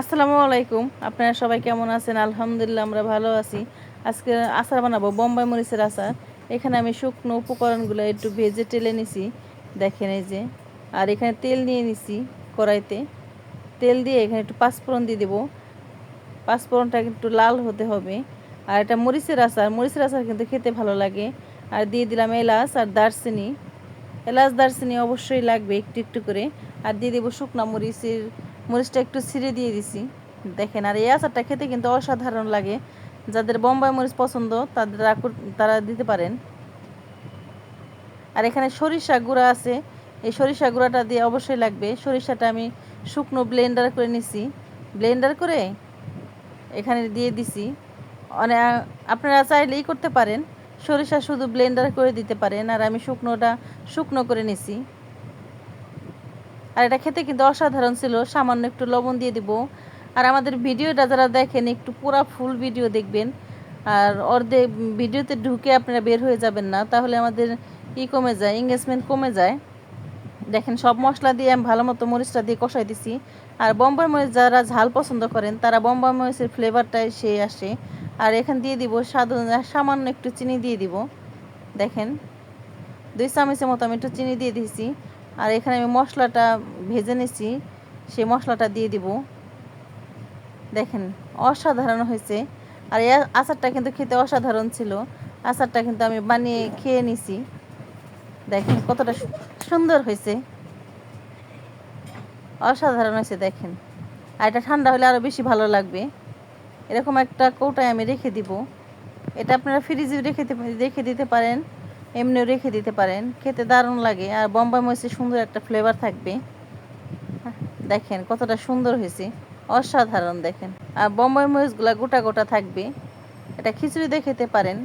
আসসালামু আলাইকুম। আপনারা সবাই কেমন আছেন? আলহামদুলিল্লাহ আমরা ভালো আছি। আজকে আচার বানাবো, বোম্বাই মরিচের আচার। এখানে আমি শুকনো উপকরণগুলো একটু ভেজে টেলে নিছি, দেখেন এই যে। আর এখানে তেল নিয়ে নিছি কড়াইতে। তেল দিয়ে এখানে একটু পাঁচফোড়ন দিয়ে দেবো। পাঁচফোড়নটা একটু লাল হতে হবে। আর এটা মরিচের আচার, মরিচের আচার কিন্তু খেতে ভালো লাগে। আর দিয়ে দিলাম এলাচ আর দারচিনি। এলাচ দারচিনি অবশ্যই লাগবে একটু একটু করে। আর দিয়ে দেবো শুকনো মরিচটা একটু ছিঁড়ে দিয়ে দিছি, দেখেন। আর এই আচারটা খেতে কিন্তু অসাধারণ লাগে। যাদের বোম্বাই মরিচ পছন্দ তারা দিতে পারেন। আর এখানে সরিষা গুঁড়া আছে, এই সরিষা গুঁড়াটা দিয়ে অবশ্যই লাগবে। সরিষাটা আমি শুকনো ব্লেন্ডার করে নিছি, ব্লেন্ডার করে এখানে দিয়ে দিছি। মানে আপনারা চাইলেই করতে পারেন, সরিষা শুধু ব্লেন্ডার করে দিতে পারেন। আর আমি শুকনো করে নিছি। আর এটা খেতে কিন্তু অসাধারণ ছিল। সামান্য একটু লবণ দিয়ে দিব। আর আমাদের ভিডিওটা যারা দেখেন একটু পুরা ফুল ভিডিও দেখবেন। আর অর্ধেক ভিডিওতে ঢুকে আপনারা বের হয়ে যাবেন না, তাহলে আমাদের কমে যায়, এঙ্গেজমেন্ট কমে যায়। দেখেন সব মশলা দিয়ে আমি ভালো মতো মরিচটা দিয়ে কষাই দিছি। আর বোম্বাই মরিচ যারা ঝাল পছন্দ করেন তারা বোম্বাই মরিচের ফ্লেভারটাই সে আসে। আর এখানে দিয়ে দিব সামান্য একটু চিনি দিয়ে দিব, দেখেন 2 চামচের মতো আমি একটু চিনি দিয়ে দিয়েছি। আর এখানে আমি মশলাটা ভেজে নিছি, সেই মশলাটা দিয়ে দিব, দেখেন অসাধারণ হয়েছে। আর এই আচারটা কিন্তু খেতে অসাধারণ ছিল। আচারটা কিন্তু আমি বানিয়ে খেয়ে নিছি, দেখেন কতটা সুন্দর হয়েছে, অসাধারণ হয়েছে দেখেন। আর এটা ঠান্ডা হলে আরও বেশি ভালো লাগবে। এরকম একটা কৌটায় আমি রেখে দিব। এটা আপনারা ফ্রিজে রেখে দিতে পারেন, এমনিও রেখে দিতে পারেন, খেতে দারুণ লাগে। আর বোম্বাই মরিচের সুন্দর একটা ফ্লেভার থাকবে, দেখেন কতটা সুন্দর হয়েছে, অসাধারণ দেখেন। আর বোম্বাই মরিচগুলো গোটা গোটা থাকবে। এটা খিচুড়ি দিয়ে খেতে পারেন,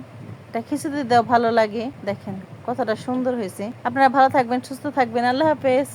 এটা খিচুড়ি দেওয়া ভালো লাগে, দেখেন কতটা সুন্দর হয়েছে। আপনারা ভালো থাকবেন, সুস্থ থাকবেন, আল্লাহ হাফেজ।